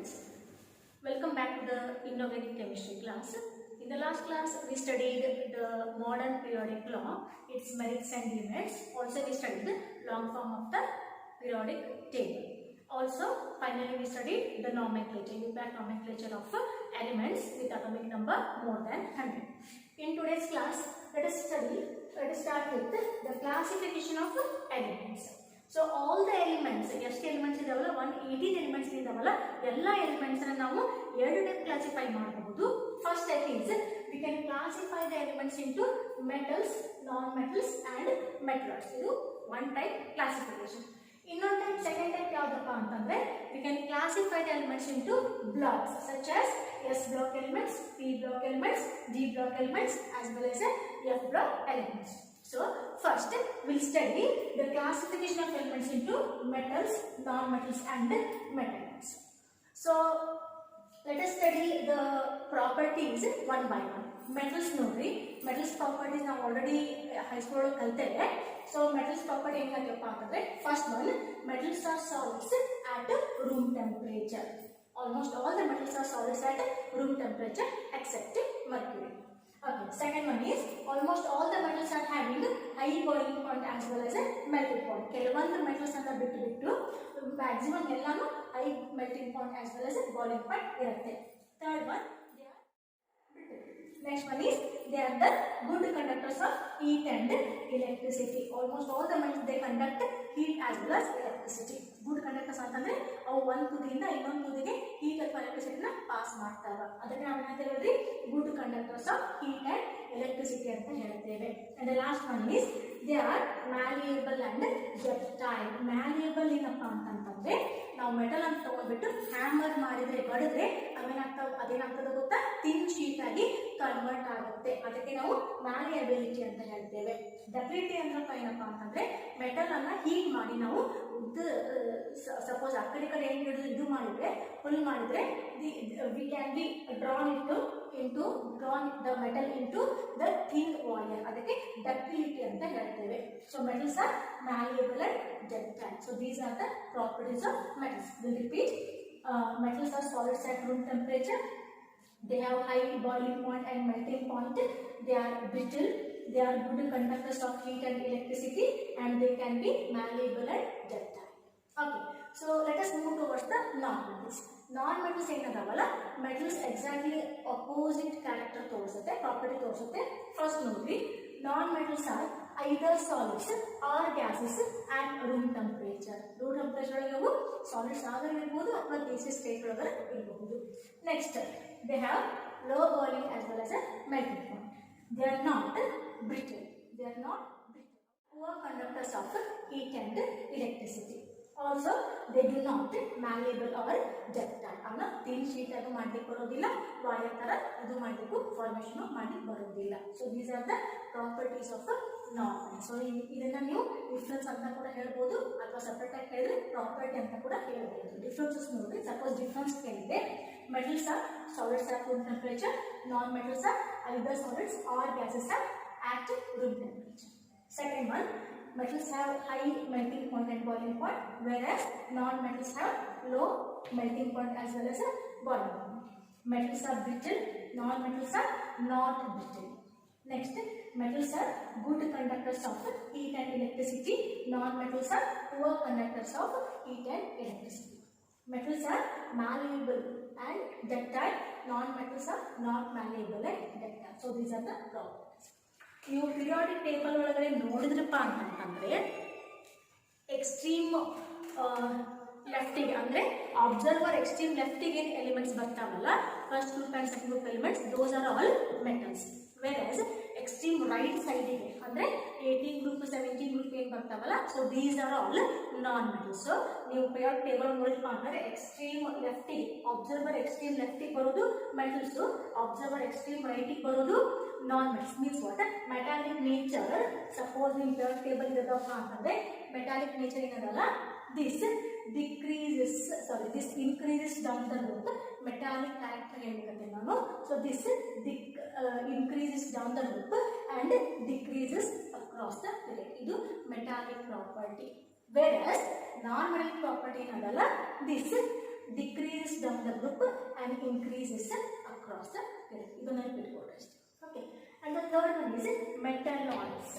students, welcome back to the inorganic chemistry class. In the last class we studied the modern periodic law, its merits and limits. Also we studied the long form of the periodic table. Also finally we studied the nomenclature, impact nomenclature of elements with atomic number more than 100. In today's class let us start with the classification of elements. So all the elements, ಎಷ್ಟು elements ಇದಾವಲ್ಲ 118 elements ಇದಾವಲ್ಲ ಎಲ್ಲ elements ಅನ್ನು ನಾವು ಎರಡು type classify ಮಾಡಬಹುದು. First type is we can classify the elements into metals, non-metals and metalloids. ಇದು one type classification. ಇನ್ನೊಂದು ಟೈಪ್ ಸೆಕೆಂಡ್ ಟೈಪ್ ಯಾವುದಪ್ಪ ಅಂತಂದ್ರೆ we can classify the elements into blocks such as S block elements, P block elements, D block elements as well as F block elements. So first we'll study the classification of elements into metals, non-metals and metalloids. So let us study the properties one by one. Metals nodri, metals properties ನಾವು already high school ಅಲ್ಲಿ ಕಲಿತೇವೆ. So metals property ಹೆಂಗಪ್ಪ ಅಂತಂದ್ರೆ first one, metals are solids at room temperature. Almost all the metals are solids at room temperature except mercury. Okay, second one is almost all the metals are having high boiling point as well as a melting point. ಕೆಲವೊಂದು metals ಅಂತ ಬಿಟ್ಟು maximum ಎಲ್ಲಾನು high melting point as well as a boiling point ಇರುತ್ತೆ. Third one, they are brittle. Next one is they are the good conductors of heat and electricity. Almost all the metals they conduct heat as well as electricity. Good conductors ಅಂತಂದ್ರೆ ಅವು ಒಂದು ತುದಿಯಿಂದ ಇನ್ನೊಂದು ತುದಿಗೆ heat ಅಥವಾ electricity ನ pass ಮಾಡ್ತಾವ. ಅದಕ್ಕೆ ನಾವು ಏನಂತ ಹೇಳಿದ್ರಿ good conductors of heat and electricity ಅಂತ ಹೇಳ್ತೇವೆ. And the last one is they are malleable and ductile. Malleable ಏನಪ್ಪಾ ಅಂತಂದ್ರೆ ನಾವು ಮೆಟಲ್ ಅಂತ ತಗೊಂಡ್ಬಿಟ್ಟು ಹ್ಯಾಮರ್ ಮಾಡಿದ್ರೆ ಬಡಿದ್ರೆ ಅದೇನಾಗ್ತದೆ ಗೊತ್ತಾ, ಥಿನ್ ಶೀಟ್ ಆಗಿ ಕನ್ವರ್ಟ್ ಆಗುತ್ತೆ. ಅದಕ್ಕೆ ನಾವು ಮ್ಯಾಲಿಯಬಿಲಿಟಿ ಅಂತ ಹೇಳ್ತೇವೆ. ಡಕ್ಟಿಲಿಟಿ ಅಂದ್ರಪ್ಪ ಏನಪ್ಪಾ ಅಂತಂದ್ರೆ ಮೆಟಲ್ ಅನ್ನ ಹೀಟ್ ಮಾಡಿ ನಾವು ಸಪೋಸ್ ಆ ಕಡೆ ಏನ್ ಹಿಡಿದು ಇದು ಮಾಡಿದ್ರೆ ಫುಲ್ ಮಾಡಿದ್ರೆ we can be drawn the metal into the thin wire. ಅದಕ್ಕೆ ಡಕ್ಟಿಲಿಟಿ ಅಂತ ಹೇಳ್ತೇವೆ. So metals are malleable and ductile. So these are the properties of metals. We'll repeat. Metals are solids at room temperature. They have high boiling point and melting point. They are brittle. They are good conductors of heat and electricity, and they can be malleable and ductile. Okay. So let us move towards the non-metals. Non-metals ಏನದಾವಲ್ಲ metals exactly opposite character ತೋರಿಸುತ್ತೆ, property ತೋರಿಸುತ್ತೆ. First ನೋಡ್ರಿ, non-metals are either solids or gases at room temperature. room temperature ಒಳಗೆ ಅವು solids ಆದರೂ ಇರಬಹುದು ಅಥವಾ gaseous state ಒಳಗೆ ಇರಬಹುದು. Next, they have low boiling as well as a melting point. They are not brittle. Poor conductors of heat and electricity. Also they do not malleable or ductile. ಅವನ್ನ thin sheet ಆಗಿ ಮಾಡ್ಲಿಕ್ಕೆ ಬರೋದಿಲ್ಲ, wire ತರ ಇದು ಮಾಡ್ಲಿಕ್ಕೂ formation ಮಾಡ್ಲಿಕ್ಕೆ ಬರೋದಿಲ್ಲ. So these are the properties of non-metals. So ಇದನ್ನ ನೀವು ಡಿಫ್ರೆನ್ಸ್ ಅಂತ ಕೂಡ ಹೇಳ್ಬೋದು ಅಥವಾ ಸಪರೇಟ್ ಆಗಿ ಹೇಳಿದ್ರೆ ಪ್ರಾಪರ್ಟಿ ಅಂತ ಕೂಡ ಹೇಳ್ಬೋದು. ಡಿಫ್ರೆನ್ಸಸ್ ನೋಡಿ, ಸಪೋಸ್ ಡಿಫ್ರೆನ್ಸ್ ಕೇಳಿದ್ರೆ metals are solids at room temperature, non-metals are either solids or gases at room temperature. Second one, metals have high melting point and boiling point, whereas non-metals have low melting point as well as a boiling point. Metals are brittle, non-metals are not brittle. Next, metals are good conductors of heat and electricity, non-metals are poor conductors of heat and electricity. Metals are malleable and ductile, non-metals are not malleable and ductile. So these are the properties. ನೀವು periodic table ಒಳಗಡೆ ನೋಡಿದ್ರಪ್ಪ ಅಂತಂದ್ರೆ extreme ಲೆಫ್ಟಿಗೆ ಅಂದರೆ observer extreme ಲೆಫ್ಟಿಗೆ ಏನು elements ಬರ್ತಾವಲ್ಲ, first group and second group elements, those are all metals. Virus extreme right ಸೈಡಿಗೆ ಅಂದರೆ 18 group 17 group ಏನು ಬರ್ತಾವಲ್ಲ, so these are all non metals. So ನೀವು ಪಿರಿಯಾಡಿಕ್ ಟೇಬಲ್ ನೋಡಿದ್ರಪ್ಪ ಅಂದರೆ ಎಕ್ಸ್ಟ್ರೀಮ್ ಲೆಫ್ಟಿಗೆ ಅಬ್ಸರ್ವರ್ ಎಕ್ಸ್ಟ್ರೀಮ್ ಲೆಫ್ಟಿಗೆ ಬರೋದು ಮೆಟಲ್ಸು, ಅಬ್ಸರ್ವರ್ ಎಕ್ಸ್ಟ್ರೀಮ್ ರೈಟಿಗೆ ಬರೋದು non-metals. Means what? Metallic nature. Suppose in periodic table ಇದಪ್ಪ ಅಂತಂದ್ರೆ metallic nature ಏನದಲ್ಲ, this increases down the road. Metallic character ಹೇಳ್ಬೇಕಂತೆ ನಾನು. So this increases down the rope and decreases across the period. ಇದು metallic property. Whereas non-metallic property ಏನದಲ್ಲ, this decreases down the group and increases across the period. ಇದನ್ನ ನೆನಪಿಟ್ಕೊಳ್ಳಿ ಅಷ್ಟೇ. Okay. And the third one is metalloids.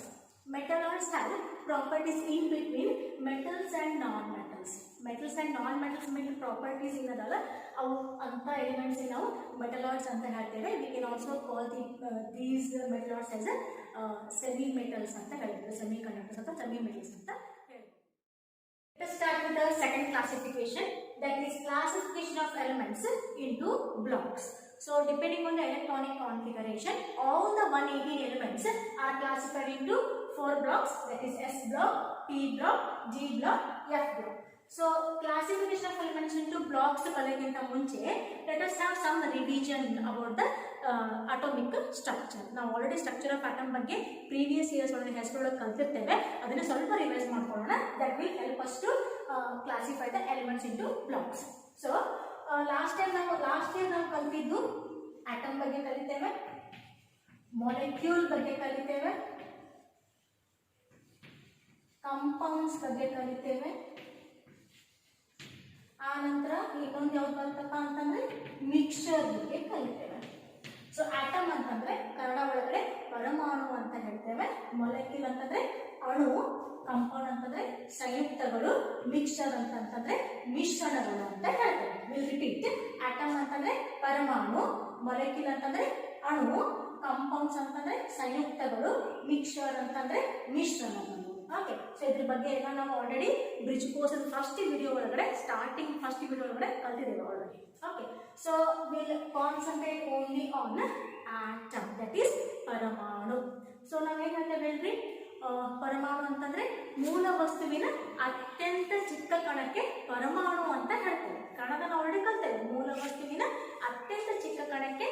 Metalloids have properties in between metals and non-metals. Metals and non-metals ಮೇಲೆ properties ಏನದಲ್ಲ ಅವು ಅಂತ elements ನಾವು metalloids ಅಂತ ಹೇಳ್ತೇವೆ. We can also call these metalloids as semi metals ಅಂತ ಹೇಳ್ತೇವೆ. semi conductors ಅಥವಾ semi metals ಅಂತ ಹೇಳ್ತೇವೆ. Let's start with the second classification, that is classification of elements into blocks. So depending on the electronic configuration, all the 118 elements are classified into 4 blocks, that is S block, P block, G block, F block. So classification of elements into blocks ಕಲಿಯೋಕ್ಕಿಂತ ಮುಂಚೆ let us have some revision about the atomic structure. ನಾವು already structure of atom ಬಗ್ಗೆ previous years ಒಳಗೆ ಹೆಸರೊಳಗೆ ಕಲಿತಿರ್ತೇವೆ. ಅದನ್ನು ಸ್ವಲ್ಪ revise ಮಾಡ್ಕೊಳ್ಳೋಣ. That will help us to classify the elements into blocks. So last year ನಾವು ಕಲಿತಿದ್ದು ಆಟಮ್ ಬಗ್ಗೆ ಕಲಿತೇವೆ, ಮಾಲಿಕ್ಯೂಲ್ ಬಗ್ಗೆ ಕಲಿತೇವೆ, ಕಂಪೌಂಡ್ಸ್ ಬಗ್ಗೆ ಕಲಿತೇವೆ. ಆ ನಂತರ ಇನ್ನೊಂದು ಯಾವ್ದು ಬರ್ತಪ್ಪ ಅಂತಂದ್ರೆ ಮಿಕ್ಸ್ಚರ್ ಬಗ್ಗೆ ಕಲಿತೇವೆ. ಸೊ ಆಟಮ್ ಅಂತಂದ್ರೆ ಕನ್ನಡ ಒಳಗಡೆ ಪರಮಾಣು ಅಂತ ಹೇಳ್ತೇವೆ, ಮಾಲಿಕ್ಯೂಲ್ ಅಂತಂದ್ರೆ ಅಣು, ಕಂಪೌಂಡ್ ಅಂತಂದ್ರೆ ಸಂಯುಕ್ತಗಳು, ಮಿಕ್ಸ್ಚರ್ ಅಂತಂದ್ರೆ ಮಿಶ್ರಣಗಳು ಅಂತ ಹೇಳ್ತೇವೆ. Will repeat. ಆಟಮ್ ಅಂತಂದ್ರೆ ಪರಮಾಣು, ಮಾಲಿಕ್ಯೂಲ್ ಅಂತಂದ್ರೆ ಅಣು, ಕಂಪೌಂಡ್ಸ್ ಅಂತಂದ್ರೆ ಸಂಯುಕ್ತಗಳು, ಮಿಕ್ಸ್ಚರ್ ಅಂತಂದ್ರೆ ಮಿಶ್ರಣಗಳು. ಓಕೆ. ಸೊ ಇದ್ರ ಬಗ್ಗೆ ಎಲ್ಲ ನಾವು already bridge course first video ಒಳಗಡೆ ಕಲ್ತಿದ್ದೇವೆ already. Okay. So will concentrate only on atom, that is ಪರಮಾಣು. ಸೊ ನಾವೇನ್ ಹೇಳ್ತೇವೆ ಹೇಳ್ರಿ, ಪರಮಾಣು ಅಂತಂದ್ರೆ ಮೂಲ ವಸ್ತುವಿನ ಅತ್ಯಂತ ಚಿಕ್ಕ ಕಣಕ್ಕೆ ಪರಮಾಣು ಅಂತ ಹೇಳ್ತೇವೆ. ಕಣದ ನಾವು ಆಲ್ರೆಡಿ ಕಲ್ತೇವೆ. ಮೂಲ ವಸ್ತುವಿನ ಅತ್ಯಂತ ಚಿಕ್ಕ ಕಣಕ್ಕೆ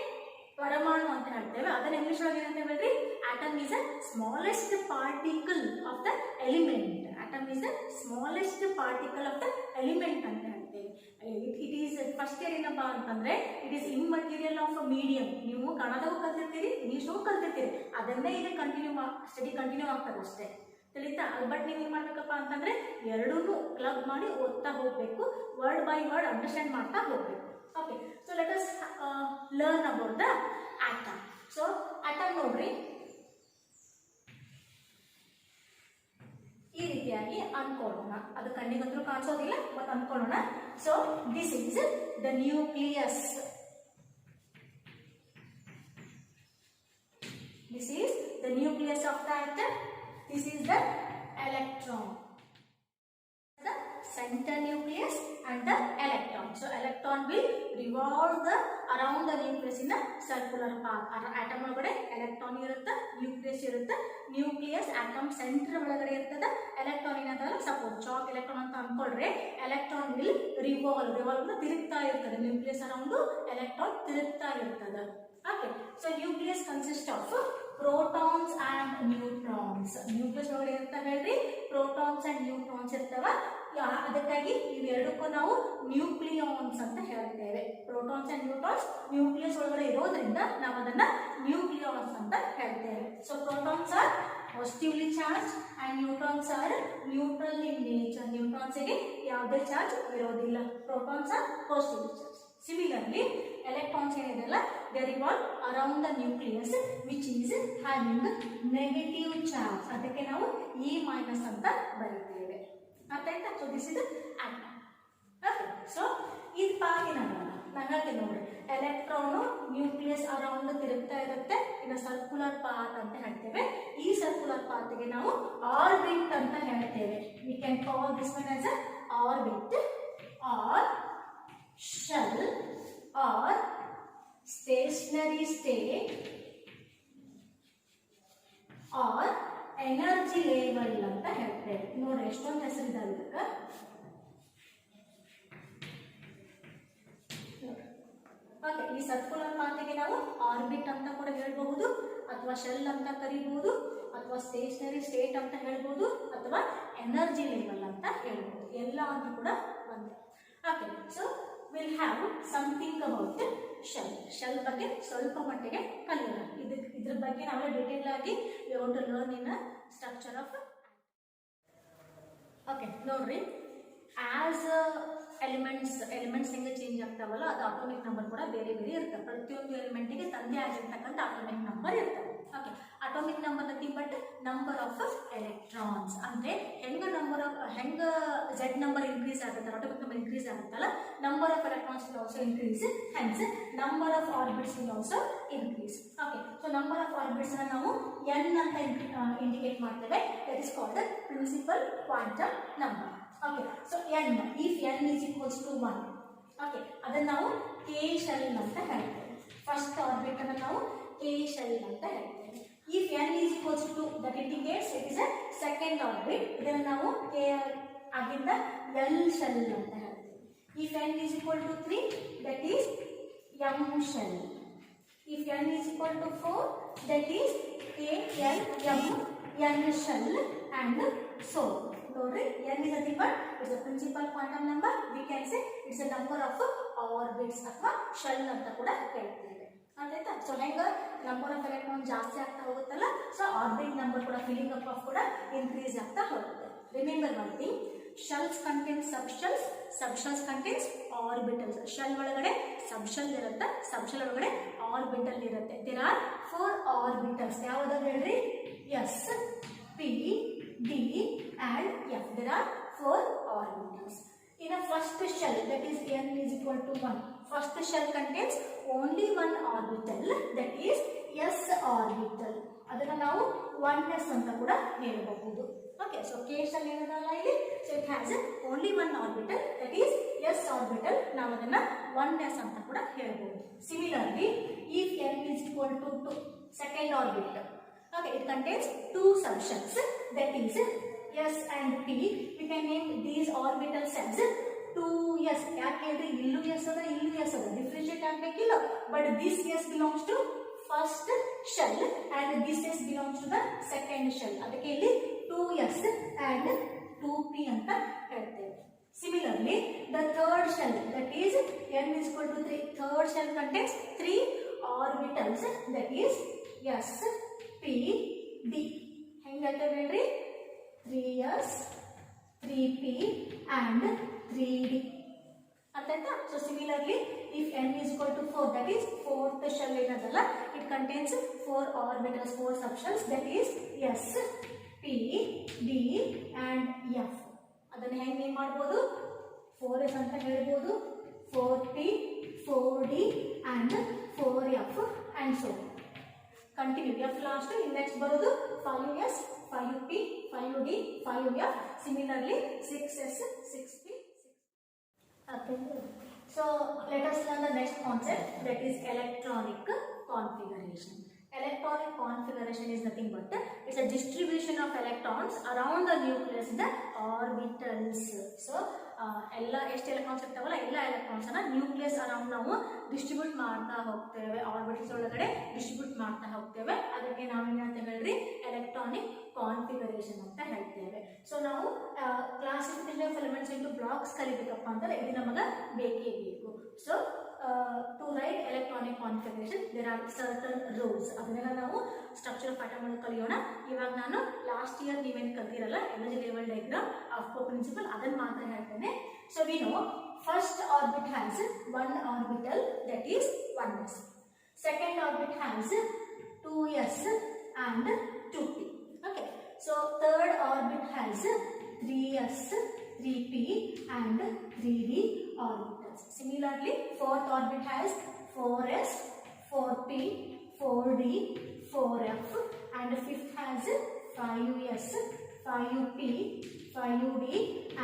ಪರಮಾಣು ಅಂತ ಹೇಳ್ತೇವೆ. ಅದನ್ನ ಇಂಗ್ಲಿಷ್ ಒಳಗೆ ಏನಂತ ಹೇಳ್ರಿ, atom is a smallest particle of the element. Atom is a smallest particle of the element ಅಂತ ಹೇಳ್ತೇವೆ. ಇಟ್ ಈಸ್ ಫಸ್ಟ್ ಇಯರ್ ಏನಪ್ಪಾ ಅಂತಂದ್ರೆ it is immaterial of medium. ನೀವು ಕನ್ನಡವೂ ಕಲ್ತಿರ್ತೀರಿ, ಇಂಗ್ಲಿಷೂ ಕಲ್ತಿರ್ತೀರಿ, ಅದನ್ನೇ ಇದು ಸ್ಟಡಿ ಕಂಟಿನ್ಯೂ ಆಗ್ತದೆ ಅಷ್ಟೇ, ತಿಳಿತಾ. ಬಟ್ ನೀವು ಏನ್ ಮಾಡ್ಬೇಕಪ್ಪ ಅಂತಂದ್ರೆ ಎರಡೂ ಕ್ಲಬ್ ಮಾಡಿ ಓದ್ತಾ ಹೋಗ್ಬೇಕು, ವರ್ಡ್ ಬೈ ವರ್ಡ್ ಅಂಡರ್ಸ್ಟ್ಯಾಂಡ್ ಮಾಡ್ತಾ ಹೋಗ್ಬೇಕು. Okay. So let us learn about the atom. So atom ನೋಡ್ರಿ ಈ ರೀತಿಯಾಗಿ ಅನ್ಕೊಳ್ಳೋಣ. ಅದು ಕಣ್ಣಿಗಂತೂ ಕಾಣಿಸೋದಿಲ್ಲ, ಬಟ್ ಅನ್ಕೊಳ್ಳೋಣ. So this is the nucleus. This is the nucleus of the atom. This is the electron. The center nucleus and the electron. So electron will revolve around the nucleus in a circular path. Atom ಒಳಗಡೆ electron ಇರುತ್ತೆ, nucleus ಇರುತ್ತೆ. nucleus atom center ಒಳಗಡೆ ಇರ್ತದೆ. electron ಏನಂತಂದ್ರೆ suppose chalk electron ಅಂತ ಅನ್ಕೊಳ್ರೆ, electron will revolve ತಿರುಗ್ತಾ ಇರ್ತದೆ. nucleus around electron ತಿರುಗ್ತಾ ಇರ್ತದೆ. Okay. So nucleus consists of protons and neutrons. nucleus ಒಳಗಡೆ ಅಂತ ಹೇಳ್ರಿ protons and neutrons ಇರ್ತವ. ಅದಕ್ಕಾಗಿ ಇವೆರಡಕ್ಕೂ ನಾವು ನ್ಯೂಕ್ಲಿಯಾನ್ಸ್ ಅಂತ ಹೇಳ್ತೇವೆ. ಪ್ರೋಟಾನ್ಸ್ ಅಂಡ್ ನ್ಯೂಟ್ರಾನ್ಸ್ ನ್ಯೂಕ್ಲಿಯಸ್ ಒಳಗಡೆ ಇರೋದ್ರಿಂದ ನಾವು ಅದನ್ನ ನ್ಯೂಕ್ಲಿಯಾನ್ಸ್ ಅಂತ ಹೇಳ್ತೇವೆ. So protons are positively charge and neutrons are neutral in nature. ನ್ಯೂಟ್ರಾನ್ಸ್ಗೆ ಯಾವುದೇ ಚಾರ್ಜ್ ಇರೋದಿಲ್ಲ, protons are positively charge. Similarly, electrons ಏನಿದೆಲ್ಲ they revolve around the nucleus which is having negative charge. ಅದಕ್ಕೆ ನಾವು E minus ಅಂತ ಬರೀತೇವೆ. ಅರ್ಥ ಆಯ್ತಾ? So this is atom. Okay. So ಇದು ಪಾತಿನ ನಾನು ಹೇಳ್ತೀನಿ ನೋಡ್ರಿ, ಎಲೆಕ್ಟ್ರಾನು ನ್ಯೂಕ್ಲಿಯಸ್ ಅರೌಂಡ್ ತಿರುಗ್ತಾ ಇರುತ್ತೆ, ಇನ್ನು ಸರ್ಕ್ಯುಲರ್ ಪಾತ್ ಅಂತ ಹೇಳ್ತೇವೆ. ಈ ಸರ್ಕ್ಯುಲರ್ ಪಾತ್ಗೆ ನಾವು ಆರ್ಬಿಟ್ ಅಂತ ಹೇಳ್ತೇವೆ. We can call this one as a orbit or shell or stationary state or energy level ಅಂತ ಹೇಳ್ತೇವೆ. ನೋಡ್ರಿ ಎಷ್ಟೊಂದು ಹೆಸರಿದಾವೆ ಇದಕ್ಕೆ. ಓಕೆ. ಈ ಸರ್ಕ್ಯುಲರ್ ಪಾತ್ಗೆ ನಾವು ಆರ್ಬಿಟ್ ಅಂತ ಕೂಡ ಹೇಳ್ಬಹುದು, ಅಥವಾ ಶೆಲ್ ಅಂತ ಕರಿಬಹುದು, ಅಥವಾ ಸ್ಟೇಷನರಿ ಸ್ಟೇಟ್ ಅಂತ ಹೇಳ್ಬಹುದು, ಅಥವಾ ಎನರ್ಜಿ ಲೆವೆಲ್ ಅಂತ ಹೇಳ್ಬಹುದು. ಎಲ್ಲ ಅಂತ ಕೂಡ ಬಂದಿದೆ. Okay. So will have something about shell. Shell ಬಗ್ಗೆ ಸ್ವಲ್ಪ ಮಟ್ಟಿಗೆ ಕಲಿಯೋಣ. ಇದ್ರ ಬಗ್ಗೆ ನಾವೇ ಡಿಟೇಲ್ ಆಗಿ we want to learn in structure of. Okay. ನೋಡ್ರಿ, ಆಸ್ ಎಲಿಮೆಂಟ್ಸ್ ಹೆಂಗೆ ಚೇಂಜ್ ಆಗ್ತಾ ಇರ್ತಾವಲ್ಲ ಅದು ಅಟೋಮಿಕ್ ನಂಬರ್ ಕೂಡ ಬೇರೆ ಬೇರೆ ಇರ್ತವೆ. ಪ್ರತಿಯೊಂದು ಎಲಿಮೆಂಟಿಗೆ ತಂದೆ ಆಗಿರ್ತಕ್ಕಂಥ ಅಟೋಮಿಕ್ ನಂಬರ್ ಇರ್ತವೆ. Okay, atomic number nothing but number of electrons. ಅಂದರೆ ಹೆಂಗ ಝೆಡ್ ನಂಬರ್ ಇನ್ಕ್ರೀಸ್ ಆಗುತ್ತಲ್ಲ, ಅಟೋಮಿಕ್ ನಂಬರ್ ಇನ್ಕ್ರೀಸ್ ಆಗುತ್ತಲ್ಲ, number of electrons will also increase, hence number of orbits will also increase. Okay, so number of orbits ಅನ್ನು ನಾವು n ಅಂತ indicate ಮಾಡ್ತೇವೆ. That is called the principal quantum number. Okay, so n, if n is equals to 1, okay, ಅದನ್ನು ನಾವು k shell ಅಂತ ಹೇಳ್ತೇವೆ. First orbit ಅನ್ನು ನಾವು k ಶೆಲ್ ಅಂತ ಹೇಳ್ತೇವೆ. If n is equals to 2, that indicates it is a second orbit. ಇದನ್ನು ನಾವು k ಆಗಿಂದ l ಶೆಲ್ ಅಂತ ಹೇಳ್ತೇವೆ. If n is equal to 3, that is m shell. If n is equal to 4, that is k l m n shell and so. ನೋಡ್ರಿ, n is nothing but it's a principal quantum number. We can say it's a number of orbits ಅಥವಾ shell ಅಂತ ಕೂಡ ಹೇಳ್ತೇವೆ. ಆಯ್ತಾ? So ಹೆಂಗ number of electron ಜಾಸ್ತಿ ಆಗ್ತಾ ಹೋಗುತ್ತಲ್ಲ, ಸೊ ಆರ್ಬಿಟ್ ನಂಬರ್ ಕೂಡ ಫಿಲ್ಲಿಂಗ್ ಅಪ್ ಆಫ್ ಕೂಡ ಇನ್ಕ್ರೀಸ್ ಆಗ್ತಾ ಹೋಗುತ್ತೆ. Remember one thing, shells contains subshells, subshells contains orbitals. Shell ಒಳಗಡೆ ಸಬ್ಶೆಲ್ ಇರುತ್ತೆ, ಸಬ್ಶೆಲ್ ಒಳಗಡೆ ಆರ್ಬಿಟಲ್ ಇರುತ್ತೆ. There are 4 orbitals. ಯಾವ್ದಾದ್ರು ಹೇಳ್ರಿ? S, P, D and f. There are 4 orbitals. In a first shell, that is n is equal to 1, first shell contains only one orbital, that is s orbital. ಅದನ್ನ ನಾವು 1s ಅಂತ ಕೂಡ ಹೇಳಬಹುದು. Okay, so k shell ಏನದಲ್ಲ ಇಲ್ಲಿ, so it has only one orbital, that is s orbital. ನಾವು ಅದನ್ನ 1s ಅಂತ ಕೂಡ ಹೇಳಬಹುದು. Similarly, if n is equal to 2, second orbital, okay, it contains 2 subshells, that is s and p. We can name these orbitals as 2s. ಯಾಕೆ ಹೇಳ್ರಿ? ಇಲ್ಲೂ s ಅದ, ಇಲ್ಲೂ s ಅದ, ಡಿಫ್ರೆನ್ಶಿಯೇಟ್ ಆಗಬೇಕಿಲ್ಲ. But this s belongs to first shell and this s belongs to the second shell. ಅದಕ್ಕೆ ಇಲ್ಲಿ 2s and 2p ಅಂತ ಹೇಳ್ತೇವೆ. Similarly, the third shell, that is n is equal to 3, third shell contains 3 orbitals, that is s, p, d. ಹೆಂಗೆ ಹೇಳ್ತೇವೆ ಹೇಳ್ರಿ? 3s, 3p and 3d. Arthaita? So similarly, if n is equal to 4, that is fourth shell ಏನದಲ್ಲ, it contains 4 orbitals, 4 subshells, that is s, p, d and f. ಅದನ್ನ ಹೆಂಗೆ name ಮಾಡಬಹುದು? 4s ಅಂತ ಹೇಳ್ಬೋದು, 4p, 4d and 4f and so on. Continue. f last, in next ಬರೋದು 5s, 5p, 5d, 5f. Similarly, 6s, 6p, 6. Okay. So let us learn the next concept, that is electronic configuration. Electronic configuration is nothing but it's a distribution of electrons around the nucleus in the orbitals. So ಎಲ್ಲ ಎಷ್ಟು electrons ಇರ್ತಾವಲ್ಲ, ಎಲ್ಲ electrons ಅನ್ನ nucleus around ನಾವು distribute ಮಾಡ್ತಾ ಹೋಗ್ತೇವೆ, orbitals ಒಳಗಡೆ distribute ಮಾಡ್ತಾ ಹೋಗ್ತೇವೆ. ಅದಕ್ಕೆ ನಾವೇನಂತ ಹೇಳ್ರಿ? ಎಲೆಕ್ಟ್ರಾನಿಕ್ ಕಾನ್ಫಿಗರೇಷನ್ ಅಂತ ಹೇಳ್ತೇವೆ. ಸೊ ನಾವು classification of elements into blocks ಕಲಿಬೇಕಪ್ಪ ಅಂತಂದ್ರೆ ಇದು ನಮಗೆ ಬೇಕೇ ಬೇಕು. So to write electronic configuration there are certain rules. ಅದನ್ನೆಲ್ಲ ನಾವು ಸ್ಟ್ರಕ್ಚರ್ ಪಾಠ ಮಾಡಿ ಕಲಿಯೋಣ. ಇವಾಗ ನಾನು ಲಾಸ್ಟ್ ಇಯರ್ ನೀವೇನು ಕಲ್ತಿರಲ್ಲ energy level diagram of principle ಅದನ್ನು ಮಾತ್ರ ಹೇಳ್ತೇನೆ. So we know first orbit has 1 orbital, that is 1s. Second orbit has 2s and 2p. Okay, so third orbit has 3s, 3p and 3d orbitals. Similarly, fourth orbit has 4s, 4p, 4d, 4f and fifth has 5s, 5p, 5d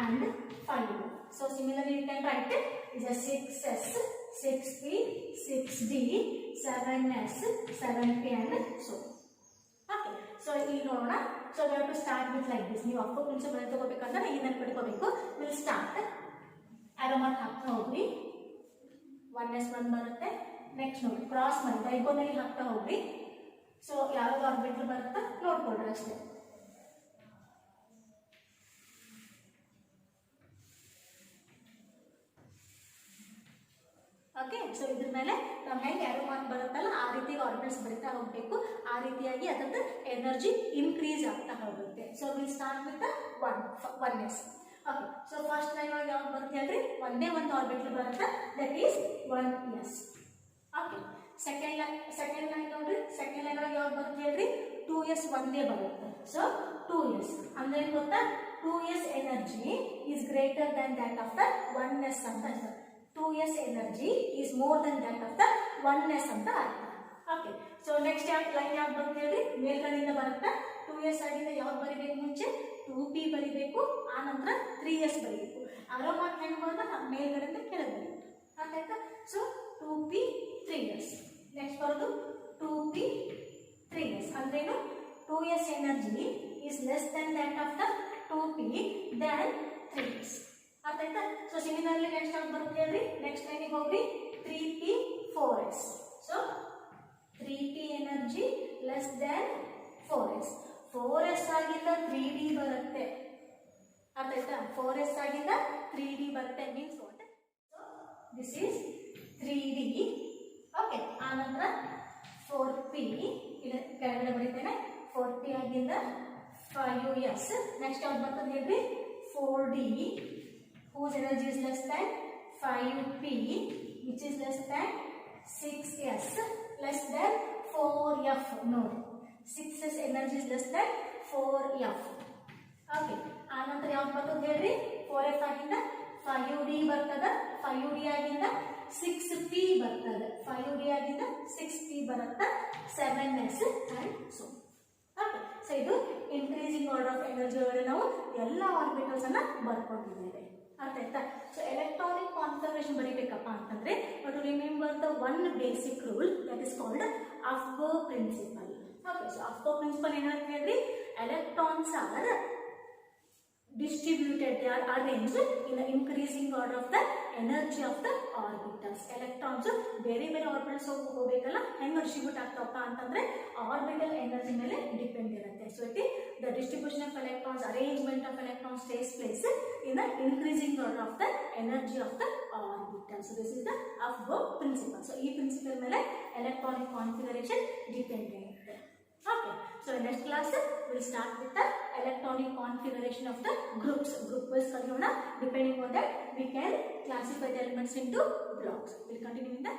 and 5f. So similarly you can write it is a 6s, 6p, 6d, 7s, 7p and so. Okay, so ಇಲ್ಲಿ ನೋಡೋಣ. So we have to start with like this. ನೀವು ಅಪ್ಪ principal ತಗೋಬೇಕಂದ್ರೆ ಏನನ್ನು ಪಡ್ಕೋಬೇಕು? Will start arrow mark ಹಾಕ್ತಾ ಹೋಗ್ರಿ. 1s 1 ಬರುತ್ತೆ. Next ನೋಡಿ ಕ್ರಾಸ್ ಮಾಡಿ ಡೈಗೋನಲ್ ಹಾಕ್ತಾ ಹೋಗ್ರಿ. ಸೊ ಯಾವ್ದು ಆರ್ಬಿಟಲ್ ಬರುತ್ತಾ ನೋಡ್ಕೊಳ್ರಿ ಅಷ್ಟೇ. ಓಕೆ, ಸೊ ಇದ್ರ ಮೇಲೆ ನಾವು ಹೆಂಗೆ ಆರೋ ಮಾರ್ಕ್ ಬರುತ್ತಲ್ಲ ಆ ರೀತಿ ಆರ್ಬಿಟಲ್ಸ್ ಬರಿತಾ ಹೋಗಬೇಕು. ಆ ರೀತಿಯಾಗಿ ಅದಕ್ಕೆ ಎನರ್ಜಿ ಇನ್ಕ್ರೀಸ್ ಆಗ್ತಾ ಹೋಗುತ್ತೆ. So will start with 1s. Okay, so first line ಒಳಗೆ ಯಾವ್ದು ಬರುತ್ತೆ ಹೇಳ್ರಿ? ಒಂದೇ ಒಂದು ಆರ್ಬಿಟಲ್ ಬರುತ್ತೆ, that is 1s. Okay. Second line ನೋಡ್ರಿ, ಸೆಕೆಂಡ್ ಲೈನ್ ಒಳಗೆ ಯಾವ್ದು ಬರುತ್ತೆ ಹೇಳ್ರಿ, 2s ಒಂದೇ ಬರುತ್ತೆ. ಸೊ 2s ಅಂದ್ರೆ ಏನು ಗೊತ್ತಾ, 2s energy is greater than that of the 1s ಅಂತ ಅರ್ಥ. 2s energy is more than that of the 1s ಅಂತ ಅರ್ಥ. ಓಕೆ. ಸೊ ನೆಕ್ಸ್ಟ್ ಲೈನ್ ಯಾವ್ದು ಬರುತ್ತೆ ಹೇಳ್ರಿ, ಮೇಲ್ಗಡೆಯಿಂದ ಬರುತ್ತಾ 2s ಆಗಿಂದ ಯಾವ್ದು ಬರಿಬೇಕು, ಮುಂಚೆ 2p ಬರಿಬೇಕು, ಆ ನಂತರ 3s ಬರೀಬೇಕು. ಆರಾಮಾಗಿ ಹೆಂಗೆ ಬರೋದು, ಮೇಲ್ಗಡೆಯಿಂದ ಕೆಳಗೆ ಬರೀಬೇಕು. ಅರ್ಥ ಆಯ್ತಾ? So 2p 3s. ನೆಕ್ಸ್ಟ್ ಬರೋದು 2p 3s ಅಂದ್ರೇನು, 2s energy is less than that of the 2p than 3s. ಅರ್ಥ ಆಯ್ತಾ? ಸೊ ಸಿಮಿಲರ್ಲಿ ನೆಕ್ಸ್ಟ್ ಯಾವ್ದು ಬರುತ್ತೆ ಹೇಳ್ರಿ, ನೆಕ್ಸ್ಟ್ ಲೈನಿಗೆ ಹೋಗ್ರಿ, 3p 4s. So 3p energy less than 4s. 4s ಆಗಿಂದ 3d ಬರುತ್ತೆ. ಅರ್ಥ ಆಯ್ತಾ? 4s ಆಗಿಂದ 3d ಬರುತ್ತೆ means what, so this is 3d. Okay. ಆ ನಂತರ 4p ಇಲ್ಲಿ ಕೆಳಗಡೆ ಬರೀತೇನೆ, 4p ಆಗಿಂದ 5s. ನೆಕ್ಸ್ಟ್ ಯಾವ್ದು ಬರ್ತದೆ ಹೇಳ್ರಿ, 4d whose energy is less than 5p which is less than 6s less than 4f. ನೋಡಿ, 6s energy is less than 4f. Okay. ಆ ನಂತರ ಯಾವ್ದು ಬರ್ತದೆ ಹೇಳ್ರಿ, 4f ಆಗಿಂದ 5d ಬರ್ತದ, 5d ಆಗಿಂದ 6p ಬರ್ತದೆ, 5d ಆಗಿಂದ 6p ಬರುತ್ತೆ, 7s and so. Okay. So ಇದು ಇನ್ಕ್ರೀಸಿಂಗ್ ಆರ್ಡರ್ ಆಫ್ ಎನರ್ಜಿ ಒಳಗಡೆ ನಾವು ಎಲ್ಲ ಆರ್ಬಿಟಲ್ಸ್ ಅನ್ನ ಬರ್ಕೊಂಡಿದ್ದೇವೆ. ಅರ್ಥ ಆಯ್ತಾ? ಸೊ ಎಲೆಕ್ಟ್ರಾನಿಕ್ ಕಾನ್ಫಿಗರೇಷನ್ ಬರೀಬೇಕಪ್ಪ ಅಂತಂದ್ರೆ to remember the one basic rule that is called aufbau principle. Okay. So aufbau principle ಏನಾಗುತ್ತೆ ಹೇಳ್ರಿ, electrons are distributed, they are arranged in the increasing order of the energy of the orbitals. Electrons ಬೇರೆ ಬೇರೆ orbitals ಹೋಗಬೇಕಲ್ಲ, ಹೆಂಗೆ distribute ಆಗ್ತಾವಪ್ಪ ಅಂತಂದ್ರೆ orbital energy ಮೇಲೆ depend ಇರುತ್ತೆ. So it the distribution of electrons, arrangement of electrons takes place in the increasing order of the energy of the orbital. So this is the Aufbau principle. So ಈ principal ಮೇಲೆ electronic configuration depend ಇರುತ್ತೆ. Okay. So in next class we'll start with the electronic configuration of the groups. Group wise ಕಲಿಯೋಣ. Depending on that we can classify the elements into blocks. We'll continue in the